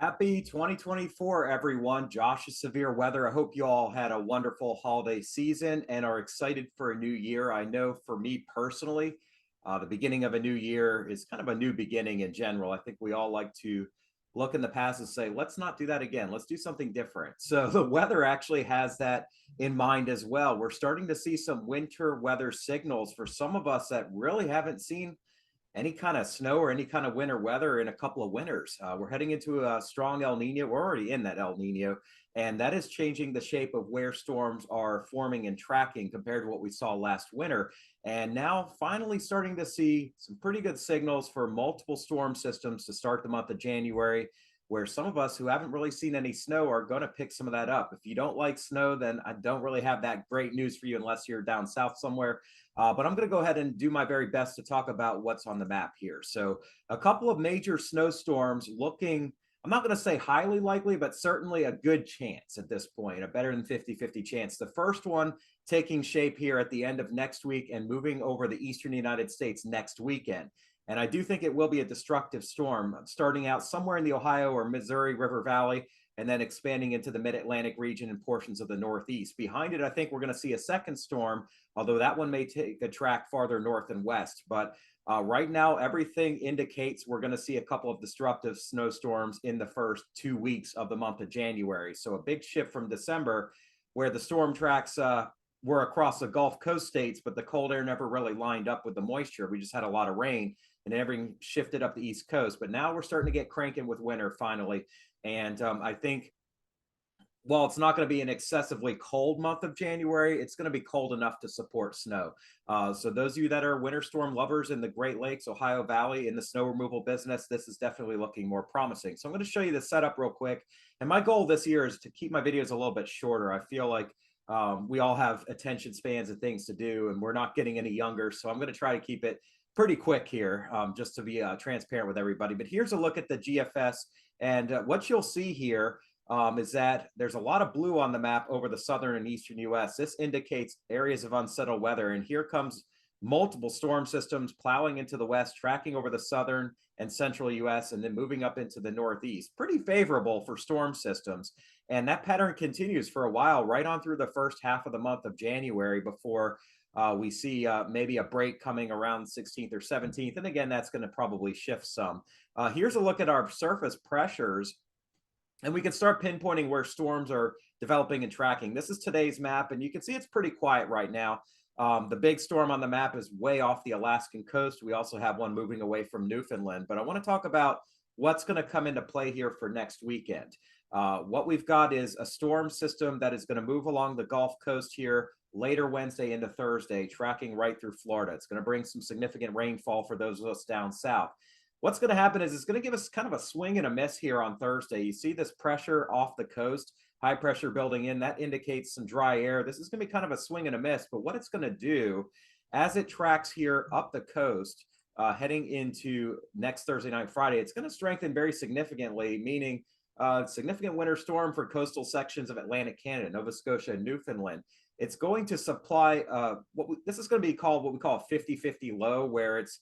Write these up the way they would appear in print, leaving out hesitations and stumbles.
Happy 2024, everyone. Josh's Severe Weather. I hope you all had a wonderful holiday season and are excited for a new year. I know for me personally, the beginning of a new year is kind of a new beginning in general. I think we all like to look in the past and say, let's not do that again. Let's do something different. So the weather actually has that in mind as well. We're starting to see some winter weather signals for some of us that really haven't seen any kind of snow or any kind of winter weather in a couple of winters. We're heading into a strong El Nino. We're already in that El Nino, and that is changing the shape of where storms are forming and tracking compared to what we saw last winter. And now, finally, starting to see some pretty good signals for multiple storm systems to start the month of January. Where some of us who haven't really seen any snow are going to pick some of that up. If you don't like snow, then I don't really have that great news for you unless you're down south somewhere. But I'm going to go ahead and do my very best to talk about what's on the map here. So, a couple of major snowstorms looking, I'm not going to say highly likely, but certainly a good chance at this point, a better than 50-50 chance. The first one taking shape here at the end of next week and moving over the eastern United States next weekend. And I do think it will be a destructive storm, starting out somewhere in the Ohio or Missouri River Valley and then expanding into the mid-Atlantic region and portions of the Northeast. Behind it, I think we're going to see a second storm, although that one may take a track farther north and west. But right now, everything indicates we're going to see a couple of destructive snowstorms in the first 2 weeks of the month of January. So a big shift from December, where the storm tracks were across the Gulf Coast states, but the cold air never really lined up with the moisture. We just had a lot of rain and everything shifted up the East Coast. But now we're starting to get cranking with winter finally. And I think while it's not going to be an excessively cold month of January, it's going to be cold enough to support snow. So those of you that are winter storm lovers in the Great Lakes, Ohio Valley, in the snow removal business, this is definitely looking more promising. So I'm going to show you the setup real quick. And my goal this year is to keep my videos a little bit shorter. I feel like we all have attention spans and things to do, and we're not getting any younger. So I'm going to try to keep it pretty quick here, just to be transparent with everybody. But here's a look at the GFS. And what you'll see here is that there's a lot of blue on the map over the southern and eastern U.S. This indicates areas of unsettled weather. And here comes multiple storm systems plowing into the west, tracking over the southern and central U.S., and then moving up into the northeast. Pretty favorable for storm systems. And that pattern continues for a while, right on through the first half of the month of January before we see maybe a break coming around 16th or 17th. And again, that's going to probably shift some. Here's a look at our surface pressures. And we can start pinpointing where storms are developing and tracking. This is today's map, and you can see it's pretty quiet right now. The big storm on the map is way off the Alaskan coast. We also have one moving away from Newfoundland. But I want to talk about what's going to come into play here for next weekend. What we've got is a storm system that is going to move along the Gulf Coast here later Wednesday into Thursday, tracking right through Florida. It's going to bring some significant rainfall for those of us down south. What's going to happen is it's going to give us kind of a swing and a miss here on Thursday. You see this pressure off the coast, high pressure building in. That indicates some dry air. This is going to be kind of a swing and a miss. But what it's going to do as it tracks here up the coast, heading into next Thursday night, Friday, it's going to strengthen very significantly, meaning significant winter storm for coastal sections of Atlantic Canada, Nova Scotia, and Newfoundland. It's going to supply this is going to be called what we call a 50-50 low, where it's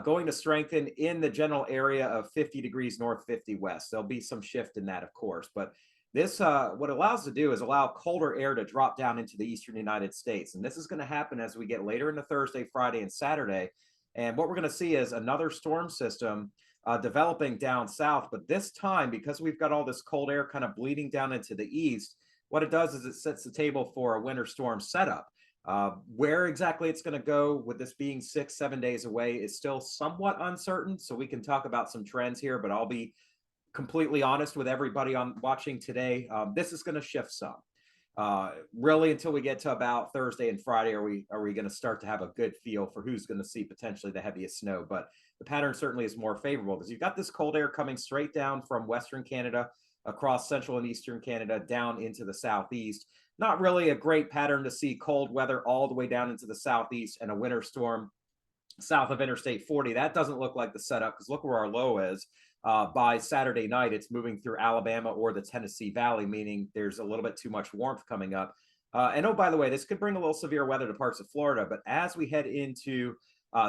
going to strengthen in the general area of 50 degrees north, 50 west. There'll be some shift in that, of course, but this what it allows to do is allow colder air to drop down into the eastern United States. And this is going to happen as we get later into Thursday, Friday, and Saturday. And what we're going to see is another storm system developing down south. But this time, because we've got all this cold air kind of bleeding down into the east, what it does is it sets the table for a winter storm setup. Where exactly it's going to go with this being 6-7 days away is still somewhat uncertain. So we can talk about some trends here, but I'll be completely honest with everybody on watching today. This is going to shift some. Really, until we get to about Thursday and Friday, are we going to start to have a good feel for who's going to see potentially the heaviest snow? But the pattern certainly is more favorable because you've got this cold air coming straight down from Western Canada across central and eastern Canada down into the southeast. Not really a great pattern to see cold weather all the way down into the southeast and a winter storm south of Interstate 40. That doesn't look like the setup because look where our low is. By Saturday night, it's moving through Alabama or the Tennessee Valley, meaning there's a little bit too much warmth coming up. And oh, by the way, this could bring a little severe weather to parts of Florida. But as we head into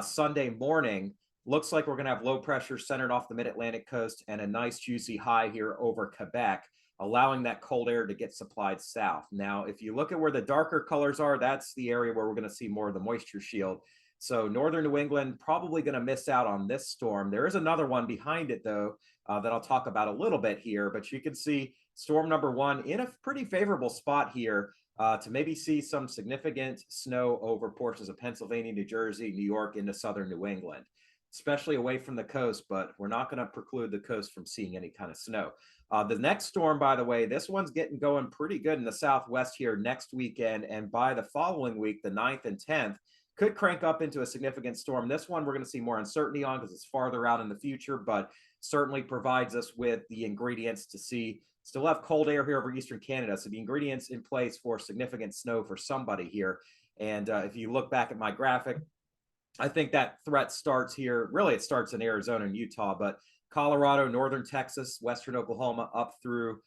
Sunday morning, looks like we're going to have low pressure centered off the mid-Atlantic coast and a nice juicy high here over Quebec, allowing that cold air to get supplied south. Now, if you look at where the darker colors are, that's the area where we're going to see more of the moisture shield. So northern New England probably going to miss out on this storm. There is another one behind it, though, that I'll talk about a little bit here. But you can see storm number one in a pretty favorable spot here to maybe see some significant snow over portions of Pennsylvania, New Jersey, New York into southern New England, especially away from the coast. But we're not going to preclude the coast from seeing any kind of snow. The next storm, by the way, this one's getting going pretty good in the southwest here next weekend. And by the following week, the 9th and 10th, could crank up into a significant storm. This one we're going to see more uncertainty on because it's farther out in the future, but certainly provides us with the ingredients to see. Still have cold air here over eastern Canada, so the ingredients in place for significant snow for somebody here. And if you look back at my graphic, I think that threat starts here. Really, it starts in Arizona and Utah, but Colorado, northern Texas, western Oklahoma, up through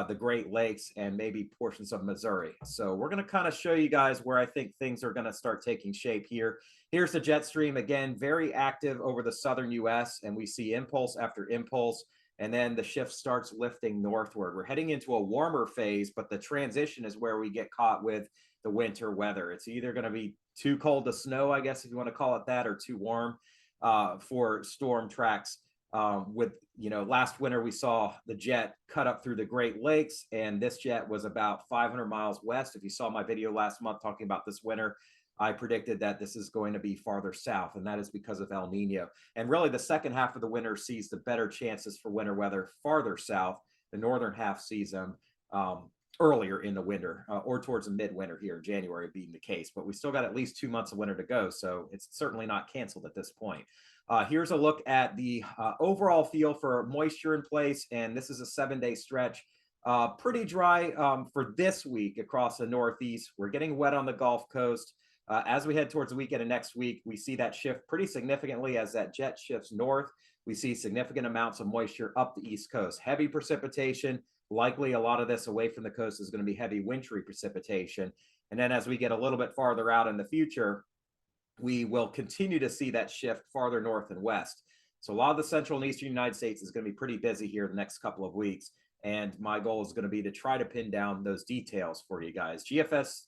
the Great Lakes and maybe portions of Missouri. So we're going to kind of show you guys where I think things are going to start taking shape here. Here's the jet stream, again, very active over the southern U.S., and we see impulse after impulse, and then the shift starts lifting northward. We're heading into a warmer phase, but the transition is where we get caught with the winter weather. It's either going to be too cold to snow, I guess, if you want to call it that, or too warm for storm tracks. Last winter we saw the jet cut up through the Great Lakes, and this jet was about 500 miles west. If you saw my video last month talking about this winter, I predicted that this is going to be farther south, and that is because of El Nino. And really the second half of the winter sees the better chances for winter weather farther south. The northern half sees them earlier in the winter or towards the midwinter here, January being the case. But we still got at least 2 months of winter to go, so it's certainly not canceled at this point. Here's a look at the overall feel for moisture in place, and this is a 7-day stretch. Pretty dry for this week across the Northeast. We're getting wet on the Gulf Coast. As we head towards the weekend of next week, we see that shift pretty significantly as that jet shifts north. We see significant amounts of moisture up the East Coast. Heavy precipitation, likely a lot of this away from the coast is going to be heavy wintry precipitation. And then as we get a little bit farther out in the future, we will continue to see that shift farther north and west. So a lot of the central and eastern United States is going to be pretty busy here the next couple of weeks. And my goal is going to be to try to pin down those details for you guys. GFS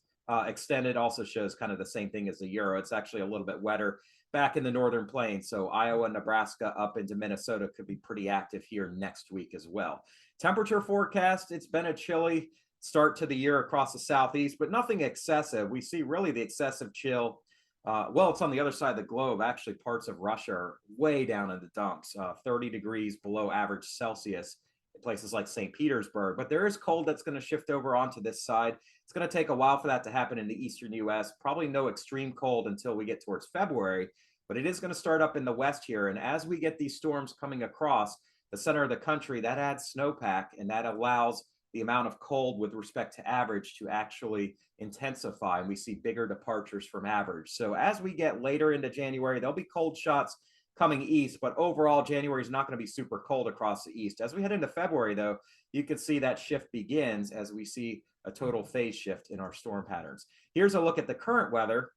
extended also shows kind of the same thing as the Euro. It's actually a little bit wetter back in the northern plains. So Iowa, Nebraska up into Minnesota could be pretty active here next week as well. Temperature forecast, it's been a chilly start to the year across the southeast, but nothing excessive. We see really the excessive chill. It's on the other side of the globe. Actually, parts of Russia are way down in the dumps, 30 degrees below average Celsius in places like St. Petersburg. But there is cold that's going to shift over onto this side. It's going to take a while for that to happen in the eastern U.S. Probably no extreme cold until we get towards February, but it is going to start up in the west here. And as we get these storms coming across the center of the country, that adds snowpack, and that allows the amount of cold with respect to average to actually intensify, and we see bigger departures from average. So as we get later into January, there'll be cold shots coming east, but overall January is not going to be super cold across the east. As we head into February, though, you can see that shift begins as we see a total phase shift in our storm patterns. Here's a look at the current weather,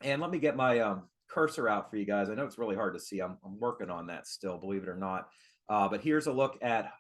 and let me get my cursor out for you guys. I know it's really hard to see. I'm working on that still, believe it or not. But here's a look at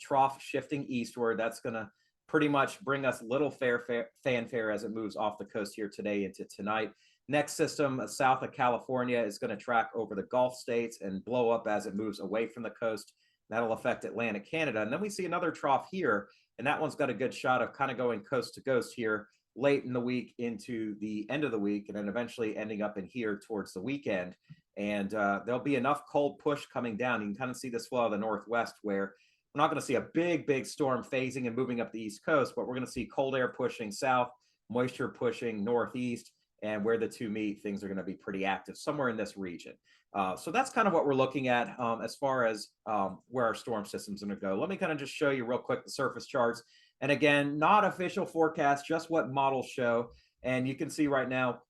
trough shifting eastward. That's going to pretty much bring us little fanfare as it moves off the coast here today into tonight. Next system south of California is going to track over the Gulf states and blow up as it moves away from the coast. That'll affect Atlantic Canada. And then we see another trough here, and that one's got a good shot of kind of going coast to coast here late in the week into the end of the week, and then eventually ending up in here towards the weekend. And there'll be enough cold push coming down. You can kind of see this flow of the northwest where we're not going to see a big storm phasing and moving up the East Coast, but we're going to see cold air pushing south, moisture pushing northeast, and where the two meet, things are going to be pretty active somewhere in this region. So that's kind of what we're looking at as far as where our storm system's going to go. Let me kind of just show you real quick the surface charts. And again, not official forecast, just what models show. And you can see right now,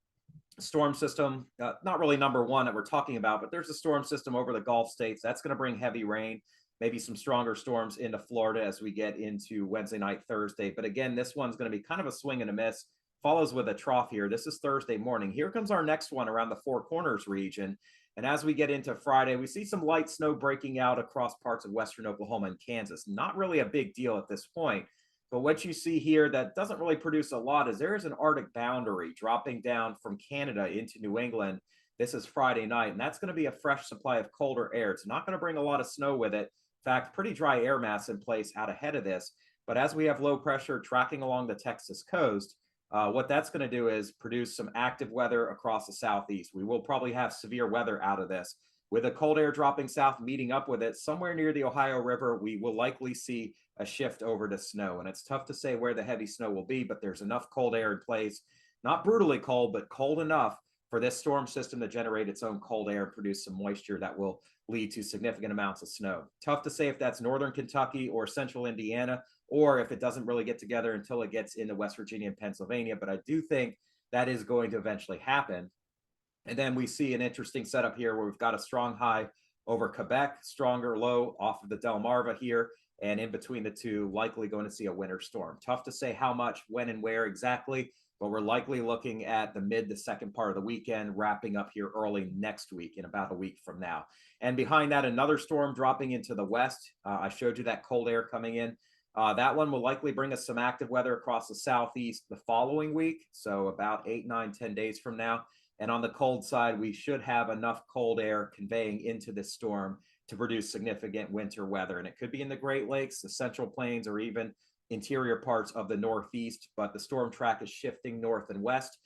storm system, not really number one that we're talking about, but there's a storm system over the Gulf states. That's going to bring heavy rain, maybe some stronger storms into Florida as we get into Wednesday night, Thursday. But again, this one's going to be kind of a swing and a miss, follows with a trough here. This is Thursday morning. Here comes our next one around the Four Corners region. And as we get into Friday, we see some light snow breaking out across parts of western Oklahoma and Kansas. Not really a big deal at this point. But what you see here that doesn't really produce a lot is there is an Arctic boundary dropping down from Canada into New England. This is Friday night, and that's going to be a fresh supply of colder air. It's not going to bring a lot of snow with it. In fact, pretty dry air mass in place out ahead of this. But as we have low pressure tracking along the Texas coast, what that's going to do is produce some active weather across the southeast. We will probably have severe weather out of this. With the cold air dropping south, meeting up with it somewhere near the Ohio River, we will likely see a shift over to snow. And it's tough to say where the heavy snow will be, but there's enough cold air in place, not brutally cold, but cold enough for this storm system to generate its own cold air and produce some moisture that will lead to significant amounts of snow. Tough to say if that's northern Kentucky or central Indiana, or if it doesn't really get together until it gets into West Virginia and Pennsylvania. But I do think that is going to eventually happen. And then we see an interesting setup here where we've got a strong high over Quebec, stronger low off of the Delmarva here. And in between the two, likely going to see a winter storm. Tough to say how much, when, and where exactly, but we're likely looking at the mid to second part of the weekend, wrapping up here early next week in about a week from now. And behind that, another storm dropping into the west. I showed you that cold air coming in. That one will likely bring us some active weather across the southeast the following week, so about 8, 9, 10 days from now. And on the cold side, we should have enough cold air conveying into this storm to produce significant winter weather. And it could be in the Great Lakes, the Central Plains, or even interior parts of the Northeast. But the storm track is shifting north and west.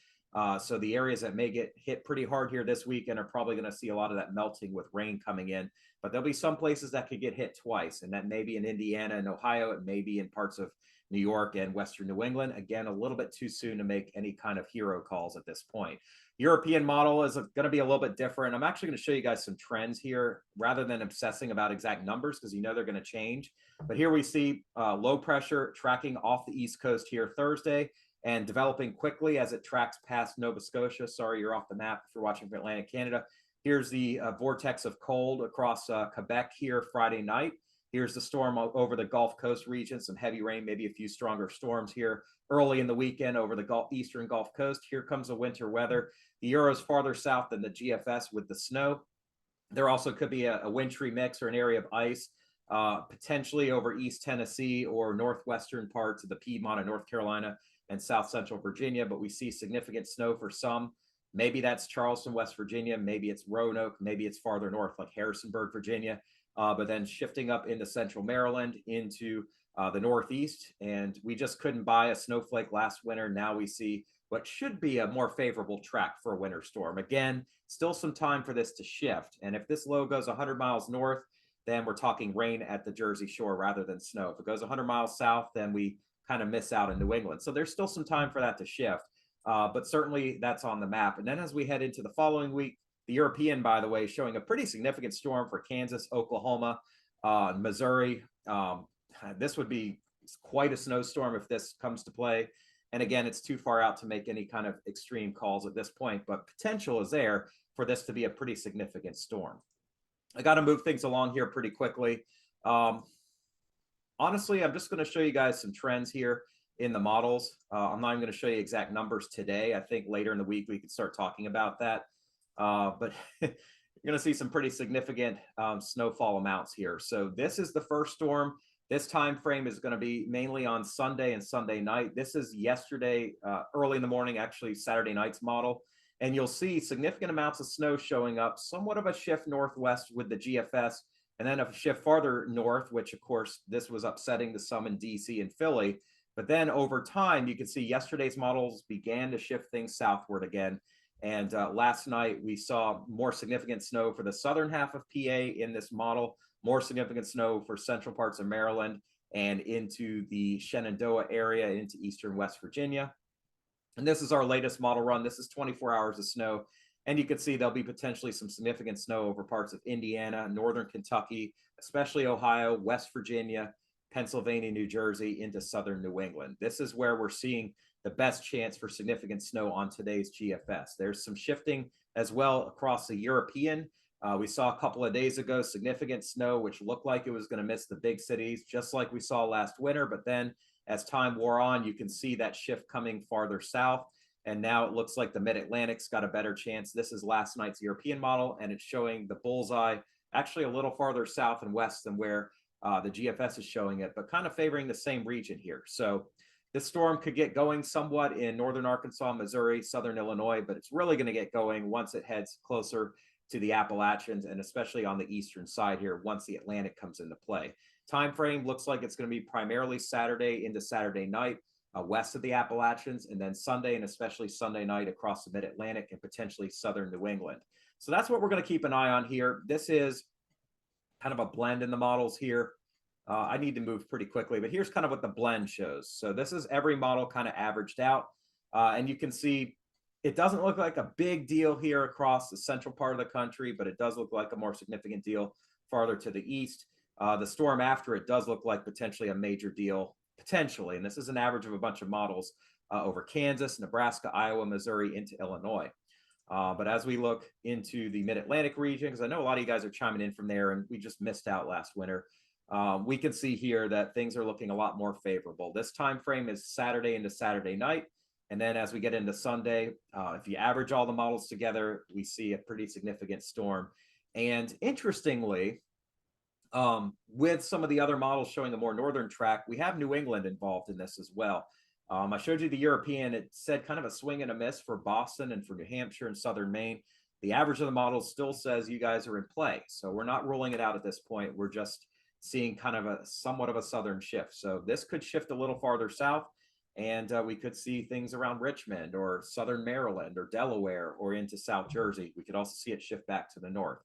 So the areas that may get hit pretty hard here this weekend are probably going to see a lot of that melting with rain coming in. But there'll be some places that could get hit twice, and that may be in Indiana and Ohio. It may be in parts of New York and Western New England. Again, a little bit too soon to make any kind of hero calls at this point. European model is going to be a little bit different. I'm actually going to show you guys some trends here rather than obsessing about exact numbers because you know they're going to change. But here we see low pressure tracking off the East Coast here Thursday and developing quickly as it tracks past Nova Scotia. Sorry, you're off the map if you're watching from Atlantic Canada. Here's the vortex of cold across Quebec here Friday night. Here's the storm over the Gulf Coast region, some heavy rain, maybe a few stronger storms here early in the weekend over the eastern Gulf Coast. Here comes the winter weather. The Euro's farther south than the GFS with the snow. There also could be a wintry mix or an area of ice, potentially over East Tennessee or northwestern parts of the Piedmont and North Carolina and South Central Virginia, but we see significant snow for some. Maybe that's Charleston, West Virginia. Maybe it's Roanoke. Maybe it's farther north like Harrisonburg, Virginia. But then shifting up into central Maryland, into the Northeast. And we just couldn't buy a snowflake last winter. Now we see what should be a more favorable track for a winter storm. Again, still some time for this to shift. And if this low goes 100 miles north, then we're talking rain at the Jersey Shore rather than snow. If it goes 100 miles south, then we kind of miss out in New England. So there's still some time for that to shift. But certainly that's on the map. And then as we head into the following week, the European, by the way, showing a pretty significant storm for Kansas, Oklahoma, Missouri. This would be quite a snowstorm if this comes to play. And again, it's too far out to make any kind of extreme calls at this point, but potential is there for this to be a pretty significant storm. I got to move things along here pretty quickly. Honestly, I'm just going to show you guys some trends here in the models. I'm not even going to show you exact numbers today. I think later in the week we could start talking about that. But you're going to see some pretty significant snowfall amounts here. So this is the first storm. This time frame is going to be mainly on Sunday and Sunday night. This is yesterday, early in the morning, actually Saturday night's model. And you'll see significant amounts of snow showing up, somewhat of a shift northwest with the GFS, and then a shift farther north, which of course, this was upsetting the some in DC and Philly. But then over time, you can see yesterday's models began to shift things southward again. And last night, we saw more significant snow for the southern half of PA in this model, more significant snow for central parts of Maryland and into the Shenandoah area, into eastern West Virginia. And this is our latest model run. This is 24 hours of snow. And you can see there'll be potentially some significant snow over parts of Indiana, northern Kentucky, especially Ohio, West Virginia, Pennsylvania, New Jersey, into southern New England. This is where we're seeing the best chance for significant snow on today's GFS. There's some shifting as well across the European. We saw a couple of days ago significant snow, which looked like it was going to miss the big cities, just like we saw last winter. But then as time wore on, you can see that shift coming farther south. And now it looks like the Mid-Atlantic's got a better chance. This is last night's European model, and it's showing the bullseye actually a little farther south and west than where the GFS is showing it, but kind of favoring the same region here. So this storm could get going somewhat in northern Arkansas, Missouri, southern Illinois, but it's really going to get going once it heads closer to the Appalachians, and especially on the eastern side here once the Atlantic comes into play. Time frame looks like it's going to be primarily Saturday into Saturday night west of the Appalachians, and then Sunday and especially Sunday night across the Mid-Atlantic and potentially southern New England. So that's what we're going to keep an eye on here. This is kind of a blend in the models here. I need to move pretty quickly, but here's kind of what the blend shows. So this is every model kind of averaged out. And you can see it doesn't look like a big deal here across the central part of the country, but it does look like a more significant deal farther to the east. The storm after it does look like potentially a major deal, potentially. And this is an average of a bunch of models over Kansas, Nebraska, Iowa, Missouri, into Illinois. But as we look into the Mid-Atlantic region, because I know a lot of you guys are chiming in from there, and we just missed out last winter, we can see here that things are looking a lot more favorable. This time frame is Saturday into Saturday night. And then as we get into Sunday, if you average all the models together, we see a pretty significant storm. And interestingly, with some of the other models showing a more northern track, we have New England involved in this as well. I showed you the European. It said kind of a swing and a miss for Boston and for New Hampshire and southern Maine. The average of the models still says you guys are in play. So we're not ruling it out at this point. We're just seeing kind of a somewhat of a southern shift. So this could shift a little farther south, and we could see things around Richmond or southern Maryland or Delaware or into South Jersey. We could also see it shift back to the north.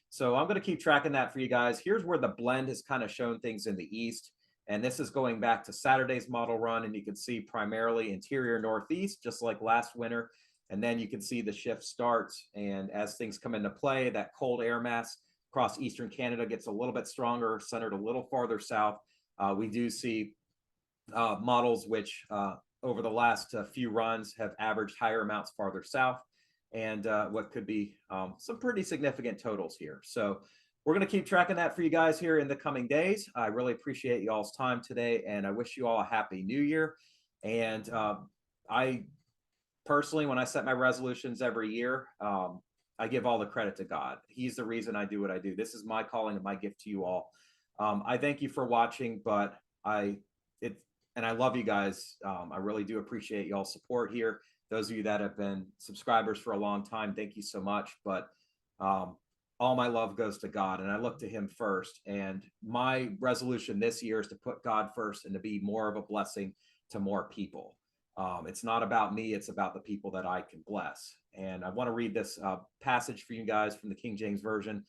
So I'm going to keep tracking that for you guys. Here's where the blend has kind of shown things in the east. And this is going back to Saturday's model run. And you can see primarily interior northeast, just like last winter. And then you can see the shift starts. And as things come into play, that cold air mass across eastern Canada gets a little bit stronger, centered a little farther south. We do see models which over the last few runs have averaged higher amounts farther south, and what could be some pretty significant totals here. So we're going to keep tracking that for you guys here in the coming days. I really appreciate you all's time today, and I wish you all a happy new year. And I personally, when I set my resolutions every year, I give all the credit to God. He's the reason I do what I do. This is my calling and my gift to you all. I thank you for watching, but I love you guys. I really do appreciate y'all's support here. Those of you that have been subscribers for a long time, thank you so much. But all my love goes to God, and I look to him first. And my resolution this year is to put God first and to be more of a blessing to more people. It's not about me, it's about the people that I can bless. And I want to read this passage for you guys from the King James Version,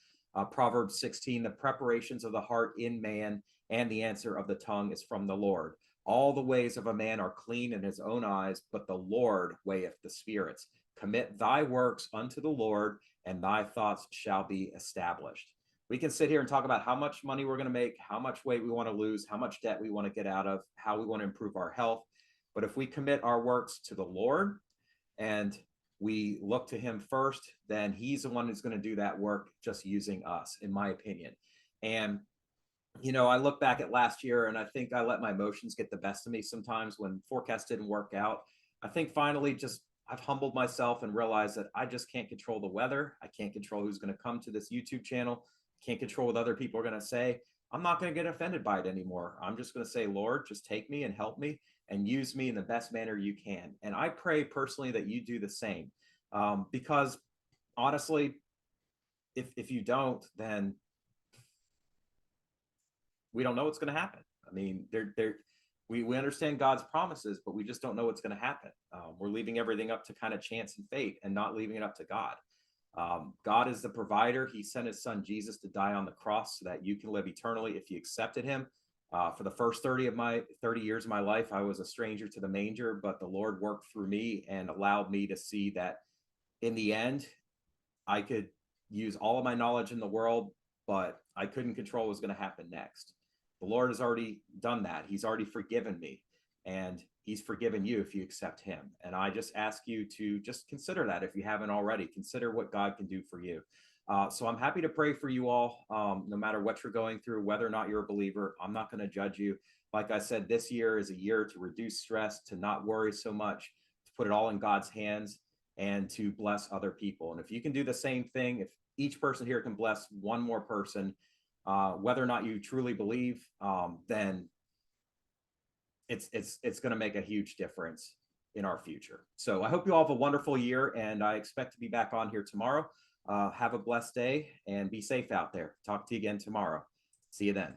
Proverbs 16, the preparations of the heart in man and the answer of the tongue is from the Lord. All the ways of a man are clean in his own eyes, but the Lord weigheth the spirits. Commit thy works unto the Lord, and thy thoughts shall be established. We can sit here and talk about how much money we're going to make, how much weight we want to lose, how much debt we want to get out of, how we want to improve our health. But if we commit our works to the Lord and we look to him first, then he's the one who's going to do that work just using us, in my opinion. And you know, I look back at last year and I think I let my emotions get the best of me sometimes when forecasts didn't work out. I think finally just I've humbled myself and realized that I just can't control the weather. I can't control who's going to come to this YouTube channel. Can't control what other people are going to say. I'm not going to get offended by it anymore. I'm just going to say, Lord, just take me and help me and use me in the best manner you can. And I pray personally that you do the same, because honestly, if you don't, then we don't know what's going to happen. I mean, we understand God's promises, but we just don't know what's going to happen. We're leaving everything up to kind of chance and fate and not leaving it up to God. God is the provider. He sent his son Jesus to die on the cross so that you can live eternally if you accepted him. For the first 30 years of my life, I was a stranger to the manger, but the Lord worked through me and allowed me to see that in the end, I could use all of my knowledge in the world, but I couldn't control what was going to happen next. The Lord has already done that. He's already forgiven me, and he's forgiven you if you accept him. And I just ask you to just consider that if you haven't already. Consider what God can do for you. So I'm happy to pray for you all, no matter what you're going through, whether or not you're a believer. I'm not going to judge you. Like I said, this year is a year to reduce stress, to not worry so much, to put it all in God's hands and to bless other people. And if you can do the same thing, if each person here can bless one more person, whether or not you truly believe, then it's going to make a huge difference in our future. So I hope you all have a wonderful year, and I expect to be back on here tomorrow. Have a blessed day and be safe out there. Talk to you again tomorrow. See you then.